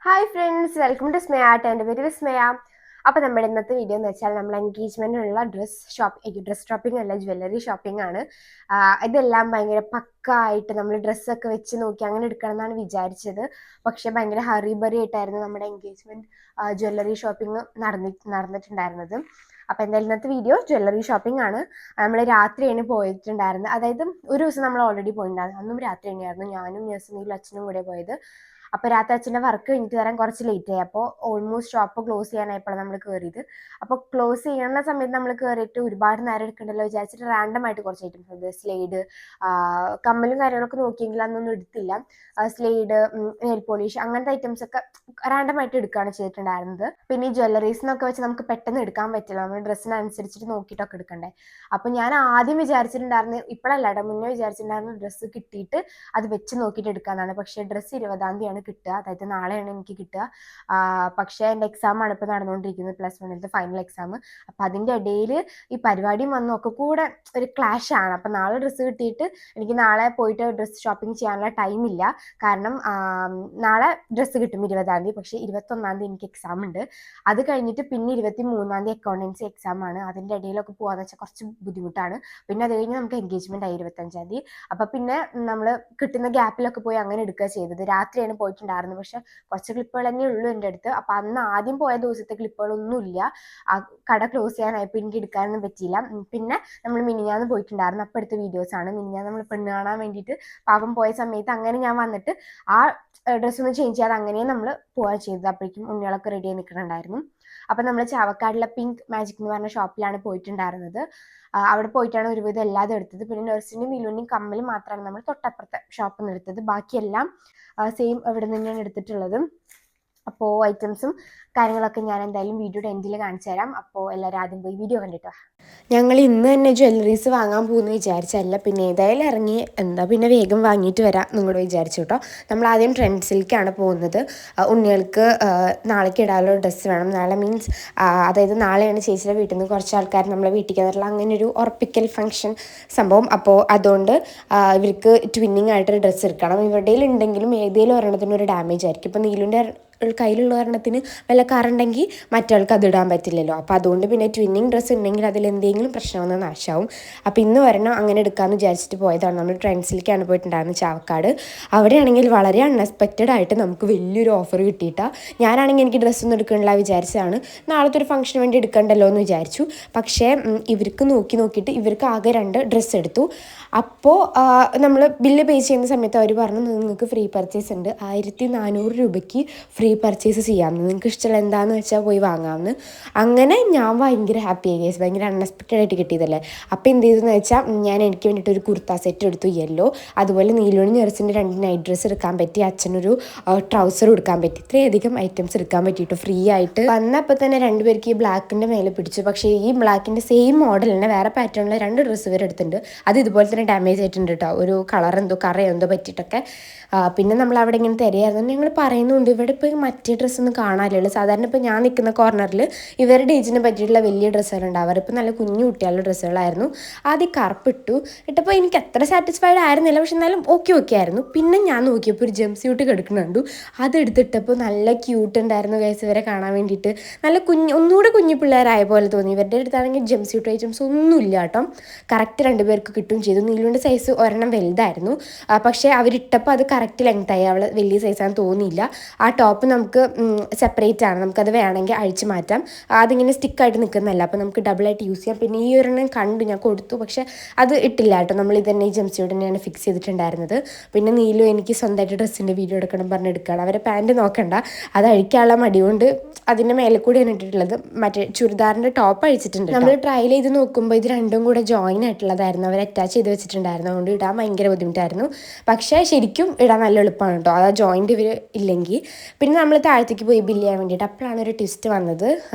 Hi friends, welcome to Smaya art. എൻ്റെ പേര് വിസ്മയ. അപ്പോൾ നമ്മുടെ ഇന്നത്തെ വീഡിയോ എന്ന് വെച്ചാൽ നമ്മൾ എൻഗേജ്മെൻറ്റിനുള്ള ഡ്രസ് ഷോപ്പിംഗ് അല്ല, ജ്വല്ലറി ഷോപ്പിംഗ് ആണ്. ഇതെല്ലാം ഭയങ്കര പക്കായിട്ട് നമ്മൾ ഡ്രസ്സൊക്കെ വെച്ച് നോക്കി അങ്ങനെ എടുക്കണം എന്നാണ് വിചാരിച്ചത്. പക്ഷേ ഭയങ്കര ഹറിബറി ആയിട്ടായിരുന്നു നമ്മുടെ എൻഗേജ്മെൻറ്റ് ജ്വല്ലറി ഷോപ്പിംഗ് നടന്നിട്ടുണ്ടായിരുന്നത്. അപ്പോൾ എന്തായാലും ഇന്നത്തെ വീഡിയോ ജ്വല്ലറി ഷോപ്പിംഗ് ആണ്. നമ്മൾ രാത്രിയാണ് പോയിട്ടുണ്ടായിരുന്നത്. അതായത് ഒരു ദിവസം നമ്മൾ ഓൾറെഡി പോയിട്ടുണ്ടായിരുന്നു. അന്നും രാത്രി തന്നെയായിരുന്നു. ഞാനും നഴ്സിംഗിലും അച്ഛനും കൂടെ പോയത്. അപ്പോൾ രാത്രി അച്ഛൻ്റെ വർക്ക് കഴിഞ്ഞിട്ട് വരാൻ കുറച്ച് ലേറ്റ് ആയി. അപ്പോൾ ഓൾമോസ്റ്റ് ഷോപ്പ് ക്ലോസ് ചെയ്യാനായപ്പോഴാണ് നമ്മൾ കയറിയത്. അപ്പോൾ ക്ലോസ് ചെയ്യുന്ന സമയത്ത് നമ്മൾ കയറിയിട്ട് ഒരുപാട് നേരം എടുക്കണ്ടല്ലോ വിചാരിച്ചിട്ട് റാൻഡം ആയിട്ട് കുറച്ച് ഐറ്റംസ് ഉണ്ട്. സ്ലെയ്ഡ്, കമ്മലും കാര്യങ്ങളൊക്കെ നോക്കിയെങ്കിൽ അതൊന്നും എടുത്തില്ല. സ്ലെയ്ഡ്, നെയിൽ പോളിഷ് അങ്ങനത്തെ ഐറ്റംസ് ഒക്കെ റാൻഡം ആയിട്ട് എടുക്കുകയാണ് ചെയ്തിട്ടുണ്ടായിരുന്നത്. പിന്നെ ഈ ജ്വല്ലറീസിനൊക്കെ വെച്ച് നമുക്ക് പെട്ടെന്ന് എടുക്കാൻ പറ്റില്ല, നമ്മൾ ഡ്രസ്സിനനുസരിച്ചിട്ട് നോക്കിയിട്ടൊക്കെ എടുക്കണ്ടേ. അപ്പോൾ ഞാൻ ആദ്യം വിചാരിച്ചിട്ടുണ്ടായിരുന്നു, ഇപ്പോഴല്ല കേട്ടോ, മുന്നേ വിചാരിച്ചിട്ടുണ്ടായിരുന്നു ഡ്രസ്സ് കിട്ടിയിട്ട് അത് വെച്ച് നോക്കിയിട്ട് എടുക്കാമെന്നാണ്. പക്ഷേ ഡ്രസ്സ് 20-ാം തീയതിയാണ് കിട്ടുക, അതായത് നാളെയാണ് എനിക്ക് കിട്ടുക. പക്ഷേ എൻ്റെ എക്സാമാണ് ഇപ്പോൾ നടന്നുകൊണ്ടിരിക്കുന്നത്, +1 ഫൈനൽ എക്സാം. അപ്പം അതിൻ്റെ ഇടയിൽ ഈ പരിപാടിയും വന്നും ഒക്കെ കൂടെ ഒരു ക്ലാഷാണ്. അപ്പം നാളെ ഡ്രസ്സ് കിട്ടിയിട്ട് എനിക്ക് നാളെ പോയിട്ട് ഡ്രസ്സ് ഷോപ്പിംഗ് ചെയ്യാനുള്ള ടൈമില്ല. കാരണം നാളെ ഡ്രസ്സ് കിട്ടും 20-ാം തീയതി, പക്ഷേ 21-ാം തീയതി എനിക്ക് എക്സാം ഉണ്ട്. അത് കഴിഞ്ഞിട്ട് പിന്നെ 23-ാം തീയതി അക്കൗണ്ടൻസി എക്സാം ആണ്. അതിൻ്റെ ഇടയിലൊക്കെ പോകാന്ന് വെച്ചാൽ കുറച്ച് ബുദ്ധിമുട്ടാണ്. പിന്നെ അത് കഴിഞ്ഞ് നമുക്ക് എൻഗേജ്മെൻ്റ് ആയി 25-ാം തീയതി. അപ്പം പിന്നെ നമ്മൾ കിട്ടുന്ന ഗ്യാപ്പിലൊക്കെ പോയി അങ്ങനെ എടുക്കുക ചെയ്തത്. രാത്രിയാണ് പോയിട്ടുണ്ടായിരുന്നത്, പക്ഷെ കുറച്ച് ക്ലിപ്പുകൾ തന്നെ ഉള്ളൂ എൻ്റെ അടുത്ത്. അപ്പം അന്ന് ആദ്യം പോയ ദിവസത്തെ ക്ലിപ്പുകളൊന്നും ഇല്ല. ആ കട ക്ലോസ് ചെയ്യാനായപ്പോൾ എനിക്ക് എടുക്കാനൊന്നും പറ്റിയില്ല. പിന്നെ നമ്മൾ മിനിഞ്ഞാന്ന് പോയിട്ടുണ്ടായിരുന്നു, അപ്പം എടുത്ത വീഡിയോസാണ്. മിനിഞ്ഞാന്ന് നമ്മൾ പെണ്ണ് കാണാൻ വേണ്ടിയിട്ട് പാവം പോയ സമയത്ത് അങ്ങനെ ഞാൻ വന്നിട്ട് ആ ഡ്രസ്സൊന്നും ചേഞ്ച് ചെയ്യാതെ അങ്ങനെ നമ്മൾ പോവുക ചെയ്തത്. അപ്പോഴേക്കും ഉണ്ണികളൊക്കെ റെഡി ആയി നിൽക്കുന്നുണ്ടായിരുന്നു. അപ്പം നമ്മൾ ചാവക്കാടുള്ള പിങ്ക് മാജിക് എന്ന് പറഞ്ഞ ഷോപ്പിലാണ് പോയിട്ടുണ്ടായിരുന്നത്. അവിടെ പോയിട്ടാണ് ഒരുവിധം എല്ലാതും എടുത്തത്. പിന്നെ നഴ്സിൻ്റെയും മിലുവിൻ്റെയും കമ്മൽ മാത്രമാണ് നമ്മൾ തൊട്ടപ്പുറത്തെ ഷോപ്പിൽ നിന്ന് എടുത്തത്. ബാക്കിയെല്ലാം സെയിം ഇവിടെ നിന്ന് തന്നെയാണ് എടുത്തിട്ടുള്ളത്. അപ്പോൾ ഐറ്റംസും കാര്യങ്ങളൊക്കെ ഞാൻ എന്തായാലും വീഡിയോയുടെ എൻഡിൽ കാണിച്ചു തരാം. അപ്പോൾ എല്ലാവരും ആദ്യം പോയി വീഡിയോ കണ്ടിട്ടോ. ഞങ്ങൾ ഇന്ന് തന്നെ ജ്വല്ലറീസ് വാങ്ങാൻ പോകുമെന്ന് വിചാരിച്ചല്ല, പിന്നെ ഏതായാലും ഇറങ്ങി എന്താ പിന്നെ വേഗം വാങ്ങിയിട്ട് വരാം നിങ്ങളോട് വിചാരിച്ചു കേട്ടോ. നമ്മൾ ആദ്യം ട്രെൻഡ്സിലേക്കാണ് പോകുന്നത്. ഉണ്ണികൾക്ക് നാളേക്ക് ഇടാനുള്ള ഡ്രസ്സ് വേണം. നാളെ മീൻസ് അതായത് നാളെയാണ് ചേച്ചിയുടെ വീട്ടിൽ നിന്ന് കുറച്ച് ആൾക്കാർ നമ്മളെ വീട്ടിലേക്ക് വന്നിട്ടുള്ള അങ്ങനെ ഒരു ഉറപ്പിക്കൽ ഫംഗ്ഷൻ സംഭവം. അപ്പോൾ അതുകൊണ്ട് ഇവർക്ക് ട്വിന്നിങ് ആയിട്ടൊരു ഡ്രസ്സ് എടുക്കണം. ഇവരുടെ ഉണ്ടെങ്കിലും ഏതെങ്കിലും ഒരെണ്ണത്തിന് ഒരു ഡാമേജ് ആയിരിക്കും. ഇപ്പോൾ നീലുവിൻ്റെ കയ്യിലുള്ള ഒരെണ്ണത്തിന് വല്ല കറുണ്ടെങ്കിൽ മറ്റയാൾക്ക് അത് ഇടാൻ പറ്റില്ലല്ലോ. അപ്പോൾ അതുകൊണ്ട് പിന്നെ ട്വിന്നിങ് ഡ്രസ്സ് ഉണ്ടെങ്കിൽ അതിലെന്തെങ്കിലും പ്രശ്നം വന്ന് നാശമാവും. അപ്പോൾ ഇന്ന് ഒരെണ്ണം അങ്ങനെ എടുക്കാമെന്ന് വിചാരിച്ചിട്ട് പോയതാണ്. നമ്മൾ ട്രെൻഡ്സിലേക്കാണ് പോയിട്ടുണ്ടായിരുന്നത്, ചാവക്കാട്. അവിടെയാണെങ്കിൽ വളരെ അൺഎക്സ്പെക്റ്റഡ് ആയിട്ട് നമുക്ക് വലിയൊരു ഓഫർ കിട്ടിയിട്ടാണ്. ഞാനാണെങ്കിൽ എനിക്ക് ഡ്രസ്സൊന്നും എടുക്കണില്ല വിചാരിച്ചതാണ്, നാളത്തെ ഒരു ഫംഗ്ഷന് വേണ്ടി എടുക്കണ്ടല്ലോ എന്ന് വിചാരിച്ചു. പക്ഷേ ഇവർക്ക് നോക്കിയിട്ട് ഇവർക്ക് ആകെ 2 ഡ്രസ്സ് എടുത്തു. അപ്പോൾ നമ്മൾ ബില്ല് പേ ചെയ്യുന്ന സമയത്ത് അവർ പറഞ്ഞു നിങ്ങൾക്ക് ഫ്രീ പർച്ചേസ് ഉണ്ട്, 1400 രൂപയ്ക്ക് ഫ്രീ പർച്ചേസ് ചെയ്യാമെന്ന്, നിങ്ങൾക്ക് ഇഷ്ടമുള്ള എന്താണെന്ന് വെച്ചാൽ പോയി വാങ്ങാമെന്ന്. അങ്ങനെ ഞാൻ ഭയങ്കര ഹാപ്പി ആയി ഗൈസ്, ഭയങ്കര അൺഎക്സ്പെക്റ്റഡ് ആയിട്ട് കിട്ടിയതല്ലേ. അപ്പോൾ എന്ത് ചെയ്തെന്ന് വെച്ചാൽ ഞാൻ എനിക്ക് വേണ്ടിയിട്ട് ഒരു കുർത്ത സെറ്റ് എടുത്തു, യെല്ലോ. അതുപോലെ നീലോണി നെർസിൻ്റെ 2 നൈറ്റ് ഡ്രസ്സ് എടുക്കാൻ പറ്റി, അച്ഛനൊരു ട്രൗസർ എടുക്കാൻ പറ്റി. ഇത്രയധികം ഐറ്റംസ് എടുക്കാൻ പറ്റിയിട്ട് ഫ്രീ ആയിട്ട്. വന്നപ്പോൾ തന്നെ 2 പേർക്ക് ഈ ബ്ലാക്കിൻ്റെ മേലെ പിടിച്ചു. പക്ഷേ ഈ ബ്ലാക്കിൻ്റെ സെയിം മോഡൽ തന്നെ വേറെ പാറ്റേണിലെ 2 ഡ്രസ്സ് വരെ എടുത്തിട്ടുണ്ട്. അത് ഇതുപോലെ തന്നെ ഡാമേജ് ആയിട്ടുണ്ട് കേട്ടോ, ഒരു കളർ എന്തോ കറയോ എന്തോ പറ്റിയിട്ടൊക്കെ. പിന്നെ നമ്മൾ അവിടെ ഇങ്ങനെ തിരയായിരുന്നു. ഞങ്ങൾ പറയുന്നുണ്ട് ഇവിടെ ഇപ്പോൾ മറ്റേ ഡ്രസ്സൊന്നും കാണാനില്ലല്ലോ. സാധാരണ ഇപ്പോൾ ഞാൻ നിൽക്കുന്ന കോർണറിൽ ഇവരുടെ ഏജിനെ പറ്റിയിട്ടുള്ള വലിയ ഡ്രസ്സുകളുണ്ടാവാറ്, ഇപ്പോൾ നല്ല കുഞ്ഞു കുട്ടികളുടെ ഡ്രസ്സുകളായിരുന്നു. ആദ്യം കറുപ്പിട്ടു ഇട്ടപ്പോൾ എനിക്ക് അത്ര സാറ്റിസ്ഫൈഡ് ആയിരുന്നില്ല, പക്ഷെ എന്നാലും ഓക്കെ ആയിരുന്നു. പിന്നെ ഞാൻ നോക്കിയപ്പോൾ ഒരു ജംപ് സ്യൂട്ട് കിടക്കുന്നുണ്ടു, അതെടുത്തിട്ടപ്പോൾ നല്ല ക്യൂട്ട് ഉണ്ടായിരുന്നു ഗൈസ്. ഇവരെ കാണാൻ വേണ്ടിയിട്ട് നല്ല ഒന്നുകൂടെ കുഞ്ഞു പിള്ളേരായ പോലെ തോന്നി. ഇവരുടെ അടുത്താണെങ്കിൽ ജംപ് സ്യൂട്ട് ഐറ്റംസ് ഒന്നുമില്ല കേട്ടോ. കറക്റ്റ് 2 പേർക്ക് കിട്ടുകയും ചെയ്തു. നീലുവിൻ്റെ സൈസ് ഒരെണ്ണം വലുതായിരുന്നു, പക്ഷേ അവരിട്ടപ്പോൾ അത് കറക്റ്റ് ലെങ്തായി. അവൾ വലിയ സൈസാണെന്ന് തോന്നിയില്ല. ആ ടോപ്പ് നമുക്ക് സെപ്പറേറ്റ് ആണ്, നമുക്കത് വേണമെങ്കിൽ അഴിച്ചു മാറ്റാം. അതിങ്ങനെ സ്റ്റിക്കായിട്ട് നിൽക്കുന്നതല്ല, അപ്പോൾ നമുക്ക് ഡബിളായിട്ട് യൂസ് ചെയ്യാം. പിന്നെ ഈ ഒരെണ്ണം കണ്ടു, ഞാൻ കൊടുത്തു, പക്ഷേ അത് ഇട്ടില്ല കേട്ടോ. നമ്മൾ ഇതന്നെ ഈ ജംപ് സ്യൂട്ട് തന്നെയാണ് ഫിക്സ് ചെയ്തിട്ടുണ്ടായിരുന്നത്. പിന്നെ നീലു എനിക്ക് സ്വന്തമായിട്ട് ഡ്രസ്സിൻ്റെ വീഡിയോ എടുക്കണം പറഞ്ഞെടുക്കുകയാണ്. അവരെ പാൻറ്റ് നോക്കണ്ട, അത് അഴിക്കാനുള്ള മടി കൊണ്ട് അതിൻ്റെ മേലെ കൂടിയാണ് ഇട്ടിട്ടുള്ളത്. മറ്റേ ചുരിദാറിൻ്റെ ടോപ്പ് അഴിച്ചിട്ടുണ്ട്. നമ്മൾ ട്രയൽ ചെയ്ത് നോക്കുമ്പോൾ ഇത് രണ്ടും കൂടെ ജോയിൻ ആയിട്ടുള്ളതായിരുന്നു, അവർ അറ്റാച്ച് ചെയ്ത് വെച്ചിട്ടുണ്ടായിരുന്നു. അതുകൊണ്ട് ഇടാൻ ഭയങ്കര ബുദ്ധിമുട്ടായിരുന്നു. പക്ഷേ ശരിക്കും ഇടാൻ നല്ല എളുപ്പമാണ് കേട്ടോ, ആ ജോയിൻ്റ് ഇവർ ഇല്ലെങ്കിൽ. പിന്നെ നമ്മൾ താഴത്തേക്ക് പോയി ബില്ല് ചെയ്യാൻ വേണ്ടിയിട്ട് അപ്പോഴാണ് ഒരു ട്വിസ്റ്റ് വന്നത്.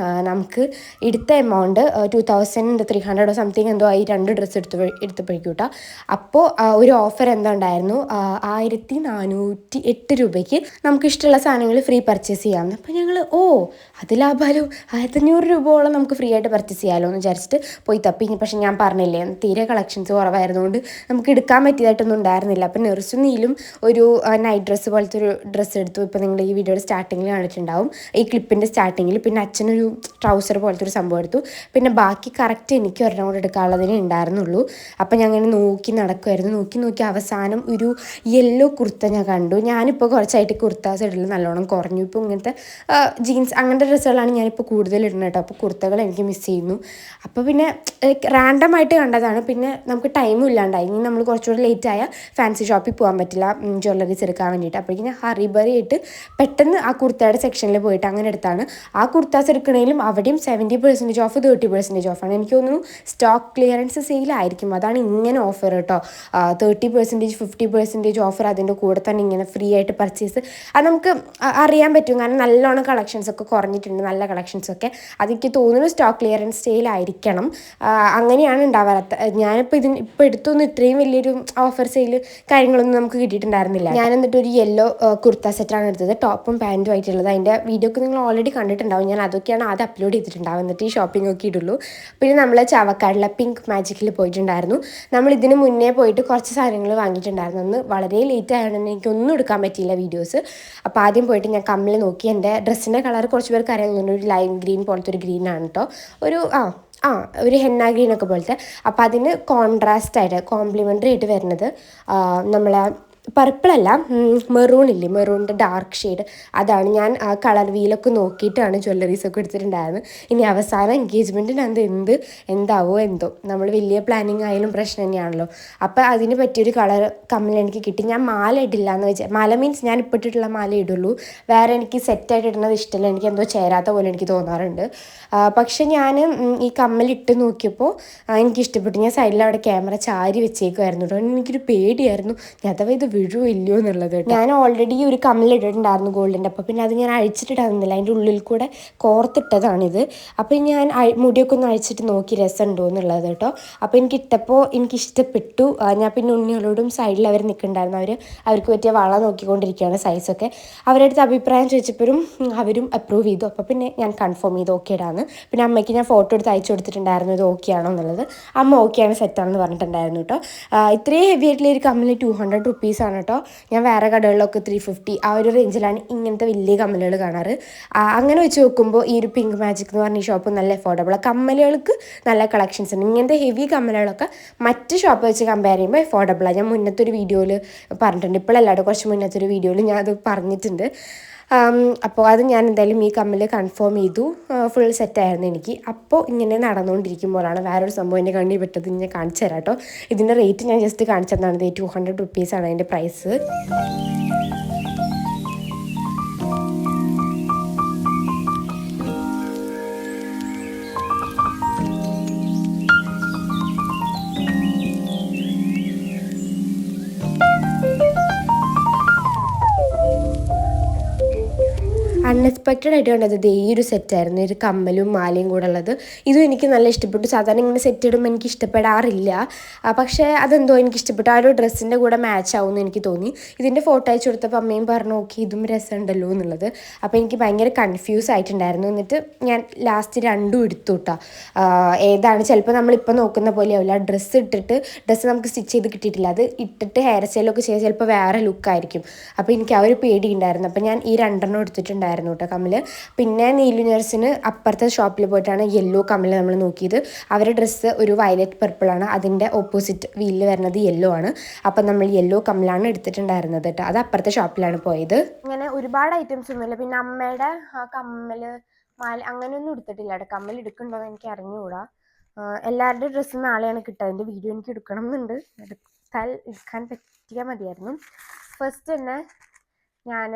നമുക്ക് എടുത്ത എമൗണ്ട് 2300 സംതിങ് എന്തോ ആയി 2 ഡ്രസ്സ് എടുത്തപ്പോഴേക്കും കേട്ടോ. അപ്പോൾ ഒരു ഓഫർ എന്താ ഉണ്ടായിരുന്നു, 1408 രൂപയ്ക്ക് നമുക്ക് ഇഷ്ടമുള്ള സാധനങ്ങൾ ഫ്രീ പർച്ചേസ് ചെയ്യാമെന്ന്. അപ്പോൾ ഞങ്ങൾ അത് ലാഭാലോ, 1500 രൂപയോളം നമുക്ക് ഫ്രീ ആയിട്ട് പർച്ചേസ് ചെയ്യാമല്ലോ എന്ന് വിചാരിച്ചിട്ട് പോയി തപ്പി. പക്ഷേ ഞാൻ പറഞ്ഞില്ലേ തീരെ കളക്ഷൻസ് കുറവായിരുന്നുകൊണ്ട് നമുക്ക് എടുക്കാൻ പറ്റിയതായിട്ടൊന്നും ഉണ്ടായിരുന്നില്ല. അപ്പം നെർസും നീലും ഒരു ഒരു നൈറ്റ് ഡ്രസ്സ് പോലത്തെ ഒരു ഡ്രസ്സ് എടുത്തു. ഇപ്പോൾ നിങ്ങൾ ഈ വീഡിയോയുടെ സ്റ്റാർട്ടിങ്ങിൽ കണ്ടിട്ടുണ്ടാവും, ഈ ക്ലിപ്പിൻ്റെ സ്റ്റാർട്ടിങ്ങിൽ. പിന്നെ അച്ഛനൊരു ട്രൗസർ പോലത്തെ ഒരു സംഭവം എടുത്തു. പിന്നെ ബാക്കി കറക്റ്റ് എനിക്ക് ഒരെണ്ണം കൂടെ എടുക്കാനുള്ളതിനെ ഉണ്ടായിരുന്നുള്ളൂ. അപ്പോൾ ഞാൻ അങ്ങനെ നോക്കി നടക്കുമായിരുന്നു. നോക്കി അവസാനം ഒരു യെല്ലോ കുർത്ത ഞാൻ കണ്ടു. ഞാനിപ്പോൾ കുറച്ചായിട്ട് കുർത്താസ് ഇടൽ നല്ലോണം കുറഞ്ഞു. ഇപ്പോൾ ഇങ്ങനത്തെ ജീൻസ് അങ്ങനത്തെ ഡ്രസ്സുകളാണ് ഞാനിപ്പോൾ കൂടുതൽ ഇടുന്നത് കേട്ടോ. അപ്പോൾ കുർത്തകൾ എനിക്ക് മിസ് ചെയ്യുന്നു. അപ്പോൾ പിന്നെ റാൻഡമായിട്ട് കണ്ടതാണ്. പിന്നെ നമുക്ക് ടൈമും ഇല്ലാണ്ടായി. ഇനി നമ്മൾ കുറച്ചുകൂടി ലേറ്റ് ആയാൽ ഫാൻസി ഷോപ്പിൽ പോകാൻ പറ്റില്ല ജ്വല്ലറീസ് എടുക്കാൻ വേണ്ടിയിട്ട്. അപ്പോഴേക്കും ഞാൻ ഹറിബറി ആയിട്ട് പെട്ടെന്ന് ആ കുർത്തയുടെ സെക്ഷനിൽ പോയിട്ട് അങ്ങനെ എടുത്താണ്. ആ കുർത്താസ് എടുക്കണമെങ്കിലും അവിടെയും 70% ഓഫ് 30% ഓഫാണ്. എനിക്ക് തോന്നുന്നു സ്റ്റോക്ക് ക്ലിയറൻസ് സെയിലായിരിക്കും, അതാണ് ഇങ്ങനെ ഓഫർ കേട്ടോ. 30% 50% ഓഫർ, അതിൻ്റെ കൂടെ തന്നെ ഇങ്ങനെ ഫ്രീ ആയിട്ട് പർച്ചേസ്. അത് നമുക്ക് അറിയാൻ പറ്റും, കാരണം നല്ലോണം കളക്ഷൻസൊക്കെ കുറഞ്ഞിട്ടുണ്ട്, നല്ല കളക്ഷൻസൊക്കെ. അതെനിക്ക് തോന്നുന്നു സ്റ്റോക്ക് ക്ലിയറൻസ് സെയിലായിരിക്കണം, അങ്ങനെയാണ് ഉണ്ടാവാത്ത. ഞാനിപ്പോൾ ഇപ്പോൾ എടുത്തൊന്നും ഇത്രയും വലിയൊരു ഓഫർ സെയിൽ കാര്യങ്ങളൊന്നും നമുക്ക് കിട്ടിയിട്ടുണ്ടായിരുന്നില്ല. ഞാൻ എന്നിട്ട് ഒരു യെല്ലോ കുർത്ത സെറ്റാണ് എടുത്തത്, ടോപ്പും പാൻറ്റും ആയിട്ടുള്ളത്. അതിൻ്റെ വീഡിയോ ഒക്കെ നിങ്ങൾ ഓൾറെഡി കണ്ടിട്ടുണ്ടാവും. ഞാൻ അതൊക്കെയാണ് ആദ്യം അപ്ലോഡ് ചെയ്തിട്ടുണ്ടാവും, എന്നിട്ട് ഈ ഷോപ്പിംഗ് ഒക്കെ ഇടുള്ളൂ. പിന്നെ നമ്മൾ ചാവക്കാടിലെ പിങ്ക് മാജിക്കിൽ പോയിട്ടുണ്ടായിരുന്നു. നമ്മൾ ഇതിന് മുന്നേ പോയിട്ട് കുറച്ച് സാധനങ്ങൾ വാങ്ങിയിട്ടുണ്ടായിരുന്നു. അന്ന് വളരെ ലേറ്റ് ആയതുകൊണ്ട് എനിക്കൊന്നും എടുക്കാൻ പറ്റിയില്ല വീഡിയോസ്. അപ്പോൾ ആദ്യം പോയിട്ട് ഞാൻ കമ്മൽ നോക്കി. എൻ്റെ ഡ്രസ്സിൻ്റെ കളർ കുറച്ച് പേർക്ക് അറിയാവുന്ന ഒരു ലൈം ഗ്രീൻ പോലത്തെ ഒരു ഗ്രീനാണ് കേട്ടോ. ഒരു ഹെന്ന ഗ്രീനൊക്കെ പോലത്തെ. അപ്പോൾ അതിന് കോൺട്രാസ്റ്റ് ആയിട്ട് കോംപ്ലിമെൻ്ററി ആയിട്ട് വരുന്നത് നമ്മളെ പർപ്പിളല്ല, മെറൂണില്ലേ, മെറൂണിൻ്റെ ഡാർക്ക് ഷെയ്ഡ്, അതാണ്. ഞാൻ ആ കളർ വീലൊക്കെ നോക്കിയിട്ടാണ് ജ്വല്ലറീസൊക്കെ എടുത്തിട്ടുണ്ടായിരുന്നത്. ഇനി അവസാനം എൻഗേജ്മെൻറ്റിന് എന്താവോ എന്തോ, നമ്മൾ വലിയ പ്ലാനിങ് ആയാലും പ്രശ്നം തന്നെയാണല്ലോ. അപ്പോൾ അതിന് പറ്റിയൊരു കളർ കമ്മൽ എനിക്ക് കിട്ടി. ഞാൻ മാല ഇടില്ല എന്ന് വെച്ചാൽ, മാല മീൻസ് ഞാൻ ഇപ്പോൾ ഇട്ടിട്ടുള്ള മാല ഇടുള്ളൂ, വേറെ എനിക്ക് സെറ്റായിട്ട് ഇടുന്നത് ഇഷ്ടമില്ല, എനിക്ക് എന്തോ ചേരാത്ത പോലെ എനിക്ക് തോന്നാറുണ്ട്. പക്ഷെ ഞാൻ ഈ കമ്മലിട്ട് നോക്കിയപ്പോൾ എനിക്കിഷ്ടപ്പെട്ടു. ഞാൻ സൈഡിൽ അവിടെ ക്യാമറ ചാരി വെച്ചേക്കുമായിരുന്നു കേട്ടോ. എനിക്കൊരു പേടിയായിരുന്നു, അഥവാ ഇത് വീഴുമോ ഇല്ലയോ എന്നുള്ളത്. ഞാൻ ഓൾറെഡി ഒരു കമ്മലിട്ടിട്ടുണ്ടായിരുന്നു ഗോൾഡിൻ്റെ, അപ്പോൾ പിന്നെ അത് ഞാൻ അഴിച്ചിട്ടിടാവുന്നില്ല, അതിൻ്റെ ഉള്ളിൽ കൂടെ കോർത്തിട്ടതാണിത്. അപ്പോൾ ഞാൻ മുടിയൊക്കെ ഒന്ന് അഴിച്ചിട്ട് നോക്കി രസമുണ്ടോ എന്നുള്ളത് കേട്ടോ. അപ്പോൾ എനിക്കിഷ്ടപ്പെട്ടു. ഞാൻ പിന്നെ ഉണ്ണികളോടും സൈഡിൽ അവർ നിൽക്കുന്നുണ്ടായിരുന്നു, അവർക്ക് പറ്റിയ വള നോക്കിക്കൊണ്ടിരിക്കുകയാണ്, സൈസൊക്കെ. അവരുടെ അടുത്ത് അഭിപ്രായം ചോദിച്ചപ്പോഴും അവരും അപ്രൂവ് ചെയ്തു. അപ്പോൾ പിന്നെ ഞാൻ കൺഫേം ചെയ്തു ഓക്കെ ഇടാന്ന്. പിന്നെ അമ്മയ്ക്ക് ഞാൻ ഫോട്ടോ എടുത്ത് അയച്ചു കൊടുത്തിട്ടുണ്ടായിരുന്നു ഇത് ഓക്കെ ആണോ എന്നുള്ളത്. അമ്മ ഓക്കെയാണ്, സെറ്റാണെന്ന് പറഞ്ഞിട്ടുണ്ടായിരുന്നു കേട്ടോ. ഇത്രയും ഹെവി ആയിട്ടുള്ള ഒരു കമ്മൽ 200 റുപ്പീസാണ് കേട്ടോ. ഞാൻ വേറെ കടകളിലൊക്കെ 350 ആ ഒരു റേഞ്ചിലാണ് ഇങ്ങനത്തെ വലിയ കമ്മലുകൾ കാണാറ്. അങ്ങനെ വെച്ച് നോക്കുമ്പോൾ ഈ ഒരു പിങ്ക് മാജിക് എന്ന് പറഞ്ഞ ഈ ഷോപ്പ് നല്ല അഫോർഡബിൾ. കമ്മലുകൾക്ക് നല്ല കളക്ഷൻസ് ഉണ്ട്. ഇങ്ങനത്തെ ഹെവി കമ്മലുകളൊക്കെ മറ്റ് ഷോപ്പ് വെച്ച് കമ്പയർ ചെയ്യുമ്പോൾ അഫോർഡബിളാണ്. ഞാൻ മുന്നത്തെ ഒരു വീഡിയോയിൽ പറഞ്ഞിട്ടുണ്ട്, ഇപ്പോഴല്ലാട്ടോ, കുറച്ച് മുന്നത്തെ ഒരു വീഡിയോയിൽ ഞാൻ അത് പറഞ്ഞിട്ടുണ്ട്. അപ്പോൾ അത് ഞാൻ എന്തായാലും ഈ കമ്മൽ കൺഫേം ചെയ്തു, ഫുൾ സെറ്റായിരുന്നു എനിക്ക്. അപ്പോൾ ഇങ്ങനെ നടന്നുകൊണ്ടിരിക്കുമ്പോഴാണ് വേറൊരു സംഭവം എൻ്റെ കണ്ണിൽ പെട്ടത്. ഞാൻ കാണിച്ചു തരാം കേട്ടോ. ഇതിൻ്റെ റേറ്റ് ഞാൻ ജസ്റ്റ് കാണിച്ചതാണ്. 200 റുപ്പീസാണ് അതിൻ്റെ പ്രൈസ്. അൺഎക്സ്പെക്റ്റഡ് ആയിട്ട് കണ്ടത് ഈ ഒരു സെറ്റായിരുന്നു, ഒരു കമ്മലും മാലയും കൂടെ ഉള്ളത്. ഇതും എനിക്ക് നല്ല ഇഷ്ടപ്പെട്ടു. സാധാരണ ഇങ്ങനെ സെറ്റ് ഇടുമ്പോൾ എനിക്ക് ഇഷ്ടപ്പെടാറില്ല, പക്ഷേ അതെന്തോ എനിക്ക് ഇഷ്ടപ്പെട്ടു. ആ ഒരു ഡ്രസ്സിൻ്റെ കൂടെ മാച്ച് ആവുമെന്ന് എനിക്ക് തോന്നി. ഇതിൻ്റെ ഫോട്ടോ അയച്ചു കൊടുത്തപ്പോൾ അമ്മയും പറഞ്ഞു ഓക്കെ ഇതും രസമുണ്ടല്ലോ എന്നുള്ളത്. അപ്പോൾ എനിക്ക് ഭയങ്കര കൺഫ്യൂസ് ആയിട്ടുണ്ടായിരുന്നു. എന്നിട്ട് ഞാൻ ലാസ്റ്റ് രണ്ടും എടുത്തു കേട്ടോ. ഏതാണ് ചിലപ്പോൾ നമ്മളിപ്പോൾ നോക്കുന്ന പോലെയാവില്ല. ഡ്രസ്സ് നമുക്ക് സ്റ്റിച്ച് ചെയ്ത് കിട്ടിയിട്ടില്ല, അത് ഇട്ടിട്ട് ഹെയർ സ്റ്റൈലൊക്കെ ചെയ്ത് ചിലപ്പോൾ വേറെ ലുക്കായിരിക്കും. അപ്പോൾ എനിക്ക് ആ ഒരു പേടി ഉണ്ടായിരുന്നു. അപ്പോൾ ഞാൻ ഈ 2 എടുത്തിട്ടുണ്ടായിരുന്നു കേട്ടോ കമ്മൽ. പിന്നെ നീലു നഴ്സിന് അപ്പുറത്തെ ഷോപ്പിൽ പോയിട്ടാണ് യെല്ലോ കമ്മൽ നമ്മൾ നോക്കിയത്. അവരുടെ ഡ്രസ്സ് ഒരു വയലറ്റ് പർപ്പിളാണ്, അതിൻ്റെ ഓപ്പോസിറ്റ് വീലിൽ വരുന്നത് യെല്ലോ ആണ്. അപ്പം നമ്മൾ യെല്ലോ കമ്മലാണ് എടുത്തിട്ടുണ്ടായിരുന്നത് കേട്ടോ. അത് അപ്പുറത്തെ ഷോപ്പിലാണ് പോയത്. അങ്ങനെ ഒരുപാട് ഐറ്റംസ് ഒന്നുമില്ല. പിന്നെ അമ്മയുടെ കമ്മൽ മാല അങ്ങനെയൊന്നും എടുത്തിട്ടില്ല കേട്ടോ. കമ്മൽ എടുക്കണ്ടോ എന്ന് എനിക്ക് അറിഞ്ഞുകൂടാ. എല്ലാവരുടെയും ഡ്രസ്സ് നാളെയാണ് കിട്ടുക. അതിൻ്റെ വീഡിയോ എനിക്ക് എടുക്കണം എന്നുണ്ട്, എടുക്കാൻ പറ്റിയാൽ മതിയായിരുന്നു. ഫസ്റ്റ് തന്നെ ഞാൻ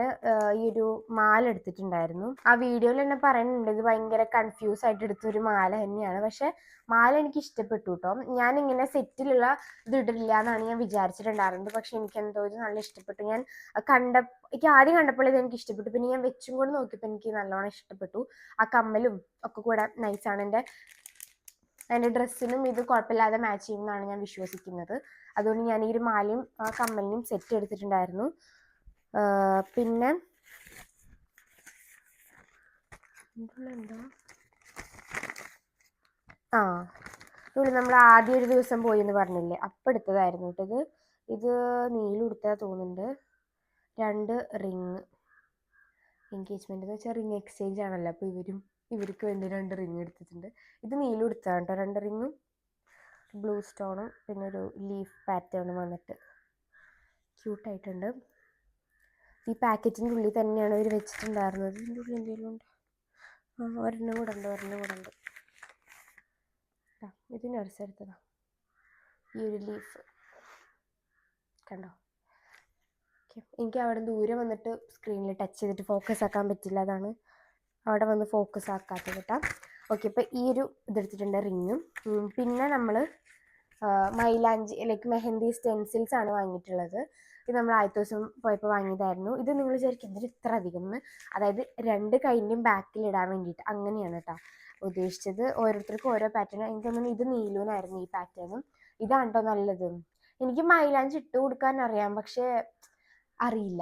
ഈ ഒരു മാല എടുത്തിട്ടുണ്ടായിരുന്നു. ആ വീഡിയോയിൽ തന്നെ പറയുന്നുണ്ട് ഇത് ഭയങ്കര കൺഫ്യൂസ് ആയിട്ട് എടുത്തൊരു മാല തന്നെയാണ്. പക്ഷെ മാല എനിക്ക് ഇഷ്ടപ്പെട്ടു കേട്ടോ. ഞാനിങ്ങനെ സെറ്റിലുള്ള ഇത് ഇടില്ല എന്നാണ് ഞാൻ വിചാരിച്ചിട്ടുണ്ടായിരുന്നത്. പക്ഷെ എനിക്ക് എന്തോ ഇത് നല്ല ഇഷ്ടപ്പെട്ടു. എനിക്ക് ആദ്യം കണ്ടപ്പോൾ ഇത് എനിക്ക് ഇഷ്ടപ്പെട്ടു. പിന്നെ ഞാൻ വെച്ചും കൂടെ നോക്കിയപ്പോൾ എനിക്ക് നല്ലോണം ഇഷ്ടപ്പെട്ടു. ആ കമ്മലും ഒക്കെ കൂടെ നൈസാണ്. എൻ്റെ ഡ്രസ്സിനും ഇത് കുഴപ്പമില്ലാതെ മാച്ച് ചെയ്യുമെന്നാണ് ഞാൻ വിശ്വസിക്കുന്നത്. അതുകൊണ്ട് ഞാൻ ഈ ഒരു മാലയും ആ കമ്മലിനും സെറ്റ് എടുത്തിട്ടുണ്ടായിരുന്നു. പിന്നെ ഇവിടെ നമ്മൾ ആദ്യം ഒരു ദിവസം പോയി എന്ന് പറഞ്ഞില്ലേ, അപ്പം എടുത്തതായിരുന്നു കേട്ടോ ഇത്. നീലു എടുത്താൽ തോന്നുന്നുണ്ട്. 2 റിങ്. എൻഗേജ്മെന്റ് എന്ന് വെച്ചാൽ റിങ് എക്സ്ചേഞ്ച് ആണല്ലോ, അപ്പോൾ ഇവർക്ക് വേണ്ടി 2 റിങ് എടുത്തിട്ടുണ്ട്. ഇത് നീലും എടുത്താണ് കേട്ടോ, 2 റിങ്ങും ബ്ലൂ സ്റ്റോണും പിന്നെ ഒരു ലീഫ് പാറ്റേണും വന്നിട്ട് ക്യൂട്ടായിട്ടുണ്ട്. ഈ പാക്കറ്റിൻ്റെ ഉള്ളിൽ തന്നെയാണ് അവർ വെച്ചിട്ടുണ്ടായിരുന്നത്. ഇതിൻ്റെ ഉള്ളിൽ എന്തെങ്കിലും ഉണ്ട്? ഒരെണ്ണം കൂടെ ഉണ്ട്. ഇതിന് ഒരു സ്ഥലത്തതാ ഈ ഒരു ലീഫ് കണ്ടോ. ഓക്കെ, എനിക്ക് അവിടെ ദൂരെ വന്നിട്ട് സ്ക്രീനിൽ ടച്ച് ചെയ്തിട്ട് ഫോക്കസ് ആക്കാൻ പറ്റില്ല, അതാണ് അവിടെ വന്ന് ഫോക്കസ് ആക്കാത്തത് കേട്ടോ. ഓക്കെ, ഇപ്പോൾ ഈ ഒരു ഇതെടുത്തിട്ടുണ്ട് റിങ്ങും. പിന്നെ നമ്മൾ മൈലാഞ്ചി ലൈക്ക് മെഹന്തി സ്റ്റെൻസിൽസ് ആണ് വാങ്ങിയിട്ടുള്ളത്. ഇത് നമ്മൾ ആദ്യത്തെ ദിവസം പോയപ്പോൾ വാങ്ങിയതായിരുന്നു. ഇത് നിങ്ങൾ വിചാരിക്കും എന്തിന് ഇത്ര അധികം എന്ന്, അതായത് 2 കൈയിൻ്റെയും ബാക്കിൽ ഇടാൻ വേണ്ടിയിട്ട് അങ്ങനെയാണ് കേട്ടോ ഉദ്ദേശിച്ചത്. ഓരോരുത്തർക്കും ഓരോ പാറ്റേൺ. എനിക്ക് തോന്നുന്നു ഇത് നീലൂനായിരുന്നു ഈ പാറ്റേണും. ഇതാണ് കേട്ടോ നല്ലത്. എനിക്ക് മൈലാഞ്ചി ഇട്ട് കൊടുക്കാൻ അറിയാം, പക്ഷേ അറിയില്ല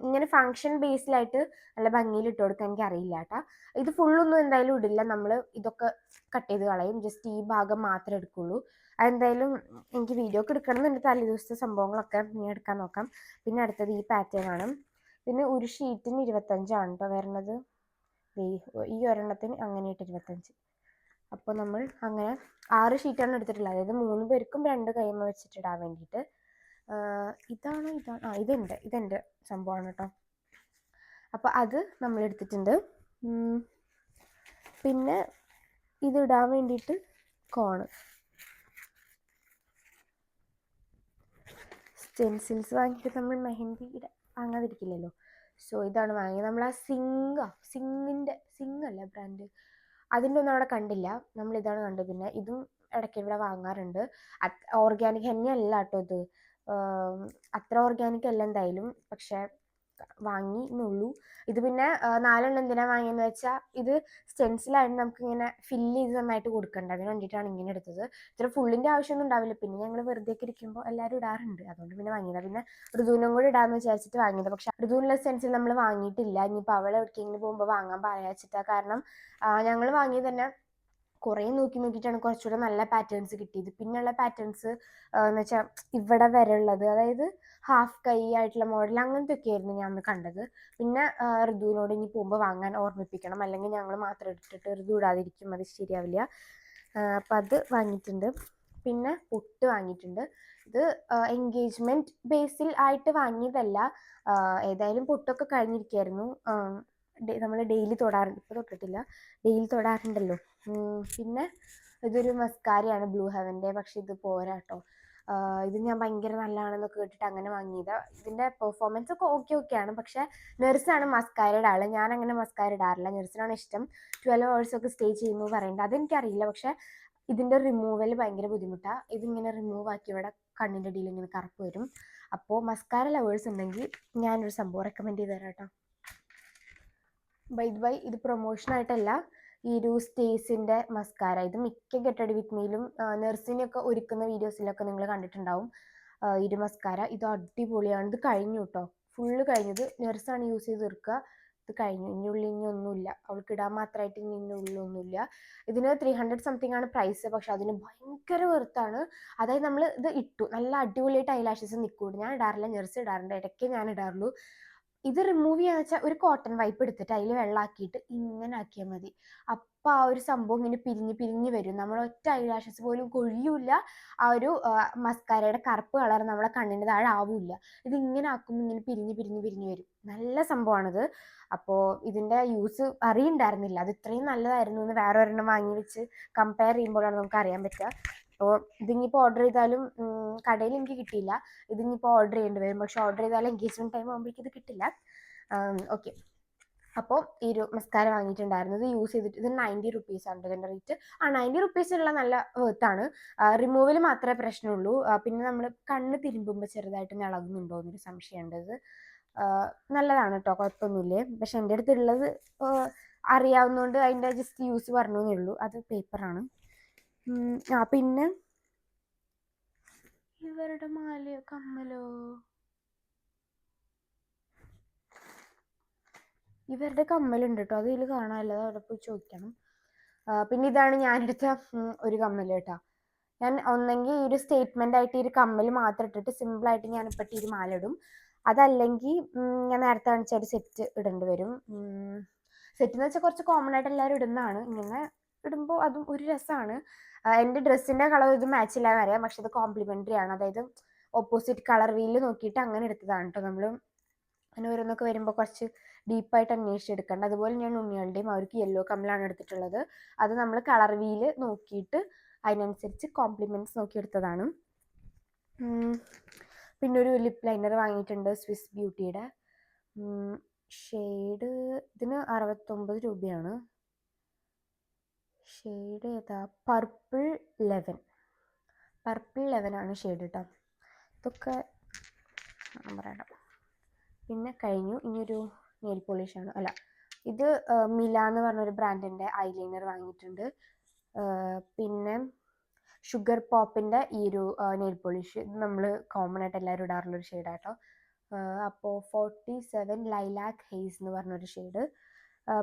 ഇങ്ങനെ ഫങ്ഷൻ ബേസിലായിട്ട് നല്ല ഭംഗിയിൽ ഇട്ട് കൊടുക്കാൻ എനിക്ക് അറിയില്ല കേട്ടോ. ഇത് ഫുള്ളൊന്നും എന്തായാലും ഇടില്ല, നമ്മൾ ഇതൊക്കെ കട്ട് ചെയ്ത് കളയും, ജസ്റ്റ് ഈ ഭാഗം മാത്രമേ എടുക്കുള്ളൂ. അതെന്തായാലും എനിക്ക് വീഡിയോ ഒക്കെ എടുക്കണം എന്നുണ്ട്, തലേ ദിവസത്തെ സംഭവങ്ങളൊക്കെ ഞാൻ എടുക്കാൻ നോക്കാം. പിന്നെ അടുത്തത് ഈ പാറ്റേൺ ആണ്. പിന്നെ ഒരു ഷീറ്റിന് 25 കേട്ടോ വരുന്നത്. ഈ ഒരെണ്ണത്തിന് അങ്ങനെ 25. അപ്പോൾ നമ്മൾ അങ്ങനെ 6 ഷീറ്റാണ് എടുത്തിട്ടുള്ളത്, അതായത് 3 പേർക്കും 2 കൈമ വെച്ചിട്ടിടാൻ വേണ്ടിയിട്ട്. ഇതാണ് ഇതെൻ്റെ സംഭവമാണ് കേട്ടോ. അപ്പോൾ അത് നമ്മൾ എടുത്തിട്ടുണ്ട്. പിന്നെ ഇതിടാൻ വേണ്ടിയിട്ട് കോണ് സ്റ്റെൻസിൽസ് വാങ്ങിയിട്ട് നമ്മൾ മെഹന്തി വാങ്ങാതിരിക്കില്ലല്ലോ. സോ ഇതാണ് വാങ്ങിയത്. നമ്മൾ ആ സിങ്ങല്ല ബ്രാൻഡ്, അതിൻ്റെ ഒന്നും അവിടെ കണ്ടില്ല, നമ്മൾ ഇതാണ് കണ്ടത്. പിന്നെ ഇതും ഇടയ്ക്ക് ഇവിടെ വാങ്ങാറുണ്ട്. ഓർഗാനിക് തന്നെയല്ല കേട്ടോ ഇത്, അത്ര ഓർഗാനിക് അല്ല എന്തായാലും, പക്ഷെ വാങ്ങി എന്നുള്ളൂ. ഇത് പിന്നെ 4 എണ്ണം എന്തിനാണ് വാങ്ങിയെന്ന് വെച്ചാൽ ഇത് സ്റ്റെൻസിലായിട്ട് നമുക്ക് ഇങ്ങനെ ഫില്ല് ചെയ്ത് നന്നായിട്ട് കൊടുക്കണ്ട, അതിന് വേണ്ടിയിട്ടാണ് ഇങ്ങനെ എടുത്തത്. ഇത്ര ഫുള്ളിൻ്റെ ആവശ്യമൊന്നും ഉണ്ടാവില്ല, പിന്നെ ഞങ്ങൾ വെറുതെ ഒക്കെ ഇരിക്കുമ്പോൾ എല്ലാവരും ഇടാറുണ്ട്, അതുകൊണ്ട് പിന്നെ വാങ്ങിയതാണ്. പിന്നെ ഋതുവിനും കൂടി ഇടാമെന്ന് വിചാരിച്ചിട്ട് വാങ്ങിയത്, പക്ഷെ ഋതുവിനുള്ള സ്റ്റെൻസിൽ നമ്മൾ വാങ്ങിയിട്ടില്ല. ഇനിയിപ്പോൾ അവളെ എവിടേക്കെങ്കിലും പോകുമ്പോൾ വാങ്ങാൻ പറയാച്ചിട്ടാ. കാരണം ഞങ്ങൾ വാങ്ങിയത് തന്നെ കുറേ നോക്കിയിട്ടാണ് കുറച്ചുകൂടെ നല്ല പാറ്റേൺസ് കിട്ടിയത്. പിന്നെയുള്ള പാറ്റേൺസ് എന്ന് വെച്ചാൽ ഇവിടെ വരെ ഉള്ളത്, അതായത് ഹാഫ് കൈ ആയിട്ടുള്ള മോഡൽ അങ്ങനത്തെ ഒക്കെ ആയിരുന്നു ഞാൻ അന്ന് കണ്ടത്. പിന്നെ ഋതുവിനോട് ഇനി പോകുമ്പോൾ വാങ്ങാൻ ഓർമ്മിപ്പിക്കണം, അല്ലെങ്കിൽ ഞങ്ങൾ മാത്രം ഇട്ടിട്ട് ഋതു ഇടാതിരിക്കും, അത് ശരിയാവില്ല. അപ്പം അത് വാങ്ങിയിട്ടുണ്ട്. പിന്നെ പൊട്ട് വാങ്ങിയിട്ടുണ്ട്. ഇത് എൻഗേജ്മെൻറ്റ് ബേസിൽ ആയിട്ട് വാങ്ങിയതല്ല, ഏതായാലും പൊട്ടൊക്കെ കഴിഞ്ഞിരിക്കുകയായിരുന്നു. നമ്മൾ ഡെയിലി തൊടാറുണ്ട്, ഇപ്പോൾ തൊട്ടിട്ടില്ല, ഡെയിലി തൊടാറുണ്ടല്ലോ. പിന്നെ ഇതൊരു മസ്കാരയാണ് ബ്ലൂ ഹെവൻ്റെ, പക്ഷെ ഇത് പോരാ കേട്ടോ. ഇത് ഞാൻ ഭയങ്കര നല്ലതാണെന്നൊക്കെ കേട്ടിട്ട് അങ്ങനെ വാങ്ങിയതാണ്. ഇതിൻ്റെ പെർഫോമൻസ് ഒക്കെ ഓക്കെയാണ്, പക്ഷെ നെർസാണ് മസ്കാരയുടെ ആൾ. ഞാൻ അങ്ങനെ മസ്കാര ഇടാറില്ല, നെർസിനാണ് ഇഷ്ടം. 12 hours ഒക്കെ സ്റ്റേ ചെയ്യുന്നു പറയുന്നുണ്ട്, അതെനിക്കറിയില്ല. പക്ഷെ ഇതിൻ്റെ റിമൂവൽ ഭയങ്കര ബുദ്ധിമുട്ടാണ്. ഇതിങ്ങനെ റിമൂവ് ആക്കി ഇവിടെ കണ്ണിൻ്റെ അടിയിൽ ഇങ്ങനെ കറുപ്പ് വരും. അപ്പോൾ മസ്കാര ലവേഴ്സ് ഉണ്ടെങ്കിൽ ഞാനൊരു സംഭവം റെക്കമെൻഡ് ചെയ്ത് തരാം കേട്ടോ. ബൈ ഇത് പ്രൊമോഷനായിട്ടല്ല, ഈ ഒരു സ്റ്റേസിൻ്റെ മസ്കാര. ഇത് മിക്ക ഗെറ്റ് റെഡി വിത്ത് മീയിലും നെർസിനെയൊക്കെ ഒരുക്കുന്ന വീഡിയോസിലൊക്കെ നിങ്ങൾ കണ്ടിട്ടുണ്ടാവും ഈ ഒരു മസ്കാര. ഇത് അടിപൊളിയാണ്. ഇത് കഴിഞ്ഞു കേട്ടോ, ഫുള്ള് കഴിഞ്ഞത്. നെർസാണ് യൂസ് ചെയ്ത് തീർക്കുക. ഇത് കഴിഞ്ഞു, ഇനി ഉള്ളിൽ ഇനി ഒന്നുമില്ല, അവൾക്ക് ഇടാൻ മാത്രമായിട്ട് ഇനി ഉള്ളിലൊന്നുമില്ല. ഇതിന് 300 സംതിങ് ആണ് പ്രൈസ്, പക്ഷെ അതിന് ഭയങ്കര വെറുത്താണ്. അതായത് നമ്മൾ ഇത് ഇട്ടു, നല്ല അടിപൊളിയായിട്ട് ഐലാഷസ് നിൽക്കൂട്. ഞാൻ ഇടാറില്ല, നെർസ് ഇടാറുണ്ട്, ഇടയ്ക്ക് ഞാൻ ഇടാറുള്ളൂ. ഇത് റിമൂവ് ചെയ്യാന്ന് വെച്ചാൽ ഒരു കോട്ടൺ വൈപ്പ് എടുത്തിട്ട് അതിൽ വെള്ളമാക്കിയിട്ട് ഇങ്ങനെ ആക്കിയാൽ മതി. അപ്പോൾ ആ ഒരു സംഭവം ഇങ്ങനെ പിരിഞ്ഞ് വരും. നമ്മൾ ഒറ്റ ഐലാഷസ് പോലും കൊഴിയൂല, ആ ഒരു മസ്കാരയുടെ കറുപ്പ് കളർ നമ്മളെ കണ്ണിൻ്റെ താഴെ ആവില്ല. ഇത് ഇങ്ങനെ ആക്കുമ്പോൾ ഇങ്ങനെ പിരിഞ്ഞ് വരും. നല്ല സംഭവമാണിത്. അപ്പോൾ ഇതിൻ്റെ യൂസ് അറിയണ്ടായിരുന്നില്ല, അത് ഇത്രയും നല്ലതായിരുന്നു എന്ന് വേറെ ഒരെണ്ണം വാങ്ങി വെച്ച് കമ്പയർ ചെയ്യുമ്പോഴാണ് നമുക്ക് അറിയാൻ പറ്റുക. അപ്പോൾ ഇതിനിപ്പോൾ ഓർഡർ ചെയ്താലും കടയിൽ എനിക്ക് കിട്ടിയില്ല, ഇതിനിപ്പോൾ ഓർഡർ ചെയ്യേണ്ടി വരും. പക്ഷെ ഓർഡർ ചെയ്താലും എൻഗേജ്മെൻറ്റ് ടൈം ആകുമ്പോഴേക്കും ഇത് കിട്ടില്ല. ഓക്കെ, അപ്പോൾ ഈ ഒരു മസ്കാര വാങ്ങിയിട്ടുണ്ടായിരുന്നത് യൂസ് ചെയ്തിട്ട് ഇത് 90 റുപ്പീസാണ് ഇതിൻ്റെ റേറ്റ്. 90 റുപ്പീസുള്ള നല്ല വേർത്താണ്. റിമൂവൽ മാത്രമേ പ്രശ്നമുള്ളൂ. പിന്നെ നമ്മൾ കണ്ണ് തിരുമ്പുമ്പോൾ ചെറുതായിട്ട് ഇളകുന്നുണ്ടോ എന്നൊരു സംശയമുണ്ട്. നല്ലതാണ് കേട്ടോ, കുഴപ്പമൊന്നുമില്ലേ. പക്ഷെ എൻ്റെ അടുത്തുള്ളത് അറിയാവുന്നതുകൊണ്ട് അതിൻ്റെ ജസ്റ്റ് യൂസ് പറഞ്ഞു എന്നേ ഉള്ളൂ. അത് പേപ്പറാണ്. പിന്നെ ഇവരുടെ മാലയോ കമ്മലോ, ഇവരുടെ കമ്മലുണ്ട് കേട്ടോ, അത് ഇതിൽ കാണാമല്ലോ, അവിടെ പോയി ചോദിക്കണം. പിന്നെ ഇതാണ് ഞാനെടുത്ത ഒരു കമ്മൽ കേട്ടോ. ഞാൻ ഒന്നെങ്കിൽ ഈ ഒരു സ്റ്റേറ്റ്മെൻ്റ് ആയിട്ട് ഈ ഒരു കമ്മൽ മാത്രം ഇട്ടിട്ട് സിമ്പിളായിട്ട് ഞാനിപ്പോൾ ഈ ഒരു മാല ഇടും, അതല്ലെങ്കിൽ ഞാൻ നേരത്തെ കാണിച്ച ഒരു സെറ്റ് ഇടേണ്ടി വരും. സെറ്റ് എന്ന് വെച്ചാൽ കുറച്ച് കോമൺ ആയിട്ട് എല്ലാവരും ഇടുന്നതാണ്. ഇങ്ങനെ ഇടുമ്പോൾ അതും ഒരു രസമാണ്. എൻ്റെ ഡ്രസ്സിൻ്റെ കളർ ഇത് മാച്ച് ഇല്ലാന്ന് അറിയാം, പക്ഷെ ഇത് കോംപ്ലിമെൻ്ററി ആണ്. അതായത് ഓപ്പോസിറ്റ് കളർ വീല് നോക്കിയിട്ട് അങ്ങനെ എടുത്തതാണ് കേട്ടോ. നമ്മൾ അങ്ങനെ ഓരോന്നൊക്കെ വരുമ്പോൾ കുറച്ച് ഡീപ്പായിട്ട് അന്വേഷിച്ചെടുക്കേണ്ട. അതുപോലെ ഞാൻ ഉണ്ണികളുടെയും അവർക്ക് യെല്ലോ കമ്മലാണ് എടുത്തിട്ടുള്ളത്. അത് നമ്മൾ കളർ വീല് നോക്കിയിട്ട് അതിനനുസരിച്ച് കോംപ്ലിമെൻറ്റ്സ് നോക്കിയെടുത്തതാണ്. പിന്നെ ഒരു ലിപ് ലൈനർ വാങ്ങിയിട്ടുണ്ട് സ്വിസ് ബ്യൂട്ടിയുടെ. ഷെയ്ഡ് ഇതിന് 69 രൂപയാണ്. ഷെയ്ഡ് ഏതാ? പർപ്പിൾ 11 ആണ് ഷെയ്ഡ് കേട്ടോ. ഇതൊക്കെ പറയണം. പിന്നെ കഴിഞ്ഞു. ഇനിയൊരു നെയിൽ പോളിഷാണ്, അല്ല ഇത് മില എന്ന് പറഞ്ഞൊരു ബ്രാൻഡിൻ്റെ ഐലൈനർ വാങ്ങിയിട്ടുണ്ട്. പിന്നെ ഷുഗർ പോപ്പിൻ്റെ ഈ ഒരു നെയിൽ പോളിഷ്, ഇത് നമ്മൾ കോമൺ ആയിട്ട് എല്ലാവരും ഇടാറുള്ളൊരു ഷെയ്ഡാട്ടോ. അപ്പോൾ 47 ലൈലാക്ക് ഹെയ്സ് എന്ന് പറഞ്ഞൊരു ഷെയ്ഡ്.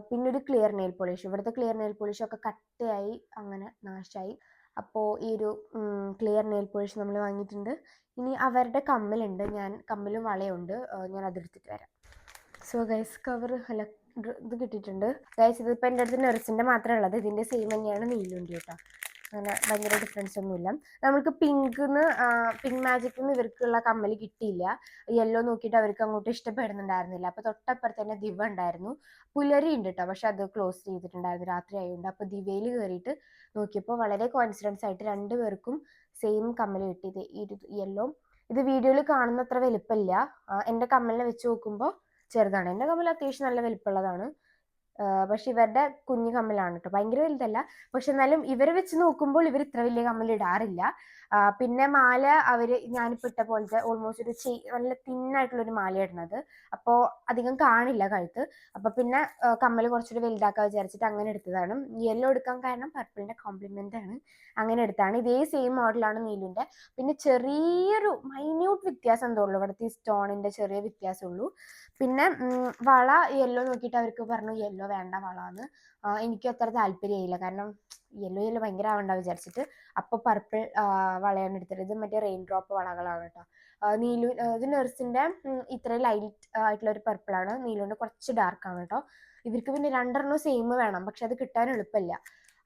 പിന്നെ ഒരു ക്ലിയർ നെയിൽ പോളിഷ്. ഇവിടുത്തെ ക്ലിയർ നെയിൽ പോളിഷൊക്കെ കട്ടയായി അങ്ങനെ നാശമായി. അപ്പോൾ ഈ ഒരു ക്ലിയർ നെയിൽ പോളിഷ് നമ്മൾ വാങ്ങിയിട്ടുണ്ട്. ഇനി അവരുടെ കമ്മലുണ്ട്, കമ്മലും വളയുണ്ട്, ഞാൻ അതെടുത്തിട്ട് വരാം. സോ ഗൈസ് കവർ അല്ല ഇത് കിട്ടിയിട്ടുണ്ട് ഗൈസ്. ഇതിപ്പോൾ എൻ്റെ അടുത്ത് നെർസിൻ്റെ മാത്രമേ ഉള്ളത്. ഇതിൻ്റെ സെയിം തന്നെയാണ് നീലുണ്ട് കേട്ടോ. അങ്ങനെ ഭയങ്കര ഡിഫറൻസ് ഒന്നുമില്ല. നമുക്ക് പിങ്ക് മാജിക്കിൽ നിന്ന് ഇവർക്കുള്ള കമ്മൽ കിട്ടിയില്ല. യെല്ലോ നോക്കിയിട്ട് അവർക്ക് അങ്ങോട്ട് ഇഷ്ടപ്പെടുന്നുണ്ടായിരുന്നില്ല. അപ്പോൾ തൊട്ടപ്പുറത്ത് തന്നെ ദിവ ഉണ്ടായിരുന്നു. പുലരി ഉണ്ട് കേട്ടോ, പക്ഷെ അത് ക്ലോസ് ചെയ്തിട്ടുണ്ടായിരുന്നു, രാത്രി ആയതുകൊണ്ട്. അപ്പോൾ ദിവയിൽ കയറിയിട്ട് നോക്കിയപ്പോൾ വളരെ കോയിൻസിഡൻസ് ആയിട്ട് 2 പേർക്കും സെയിം കമ്മൽ കിട്ടിയത്. ഈ യെല്ലോ ഇത് വീഡിയോയിൽ കാണുന്ന അത്ര വലുപ്പമില്ല. എൻ്റെ കമ്മലിനെ വെച്ച് നോക്കുമ്പോൾ ചെറുതാണ്. എൻ്റെ കമ്മൽ അത്യാവശ്യം നല്ല വലുപ്പമുള്ളതാണ്. പക്ഷെ ഇവരുടെ കുഞ്ഞു കമ്മലാണ് കേട്ടോ, ഭയങ്കര വലുതല്ല. പക്ഷെ എന്നാലും ഇവരെ വെച്ച് നോക്കുമ്പോൾ ഇവർ ഇത്ര വലിയ കമ്മൽ ഇടാറില്ല. പിന്നെ മാല ഞാനിപ്പോൾ ഇട്ട പോലത്തെ ഓൾമോസ്റ്റ് ഒരു നല്ല തിന്നായിട്ടുള്ളൊരു മാല ഇടുന്നത്. അപ്പോൾ അധികം കാണില്ല കഴുത്ത്. അപ്പോൾ പിന്നെ കമ്മൽ കുറച്ചുകൂടി വലുതാക്കാൻ വിചാരിച്ചിട്ട് അങ്ങനെ എടുത്തതാണ്. യെല്ലോ എടുക്കാൻ കാരണം പർപ്പിളിൻ്റെ കോംപ്ലിമെൻ്റ് ആണ്, അങ്ങനെ എടുത്താണ്. ഇതേ സെയിം മോഡലാണ് നീലുൻ്റെ. പിന്നെ ചെറിയൊരു മൈന്യൂട്ട് വ്യത്യാസം എന്തോ ഉള്ളൂ, ഇവിടുത്തെ ഈ സ്റ്റോണിൻ്റെ ചെറിയ വ്യത്യാസമുള്ളൂ. പിന്നെ വള യെല്ലോ നോക്കിയിട്ട് അവർക്ക് പറഞ്ഞു യെല്ലോ വേണ്ട വളാന്ന്. എനിക്കും അത്ര താല്പര്യമായില്ല, കാരണം യെല്ലോ ഭയങ്കര ആവണ്ട വിചാരിച്ചിട്ട്. അപ്പോൾ പർപ്പിൾ വളയാണ് എടുത്തത്. ഇത് മറ്റേ റെയിൻ ഡ്രോപ്പ് വളകളാണ് കേട്ടോ. ഇത് നെർസിൻ്റെ ഇത്രയും ലൈറ്റ് ആയിട്ടുള്ള ഒരു പർപ്പിളാണ്. നീലുവിൻ്റെ കുറച്ച് ഡാർക്കാണ് കേട്ടോ. ഇവർക്ക് പിന്നെ 2 സെയിം വേണം, പക്ഷെ അത് കിട്ടാൻ എളുപ്പമില്ല.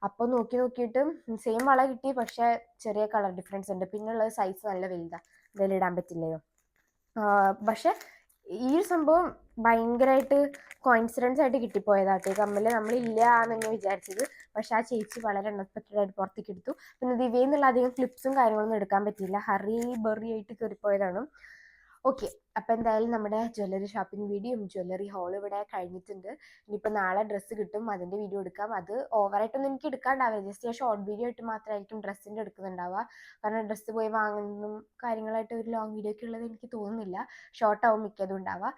അപ്പോൾ നോക്കിയിട്ട് സെയിം വള കിട്ടി, പക്ഷെ ചെറിയ കളർ ഡിഫറൻസ് ഉണ്ട്. പിന്നെ ഉള്ളത് സൈസ് നല്ല വലുതാണ്, ഇതിലിടാൻ പറ്റില്ലയോ. പക്ഷെ ഈ ഒരു സംഭവം ഭയങ്കരമായിട്ട് കോയിൻസിഡൻസ് ആയിട്ട് കിട്ടിപ്പോയതാട്ടെ. കമ്മല് നമ്മളില്ല എന്ന് വിചാരിച്ചത്, പക്ഷെ ആ ചേച്ചി വളരെ അൺഎക്സ്പെക്റ്റഡ് ആയിട്ട് പുറത്തേക്ക് എടുത്തു. പിന്നെ ദിവയെന്നുള്ള അധികം ക്ലിപ്സും കാര്യങ്ങളൊന്നും എടുക്കാൻ പറ്റിയില്ല, ഹറി ബറി ആയിട്ട് കയറിപ്പോയതാണ്. ഓക്കെ, അപ്പം എന്തായാലും നമ്മുടെ ജ്വല്ലറി ഷോപ്പിംഗ് വീഡിയോയും ജ്വല്ലറി ഹോൾ ഇവിടെ കഴിഞ്ഞിട്ടുണ്ട്. ഇനിയിപ്പോൾ നാളെ ഡ്രസ്സ് കിട്ടും, അതിൻ്റെ വീഡിയോ എടുക്കാം. അത് ഓവറായിട്ടൊന്നും എനിക്ക് എടുക്കാണ്ടാവില്ല, ജസ്റ്റ് ഷോർട്ട് വീഡിയോ ആയിട്ട് മാത്രമായിരിക്കും ഡ്രസ്സിൻ്റെ എടുക്കുന്നുണ്ടാവുക. കാരണം ഡ്രസ്സ് പോയി വാങ്ങുന്നതും കാര്യങ്ങളായിട്ട് ഒരു ലോങ് വീഡിയോ ഒക്കെ ഉള്ളത് എനിക്ക് തോന്നുന്നില്ല. ഷോർട്ടാവും മിക്കതും ഉണ്ടാവുക.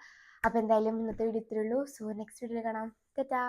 അപ്പോൾ എന്തായാലും ഇന്നത്തെ വീഡിയോ ഇത്രയേ ഉള്ളൂ. സോ നെക്സ്റ്റ് വീഡിയോയിൽ കാണാം. ടാറ്റാ.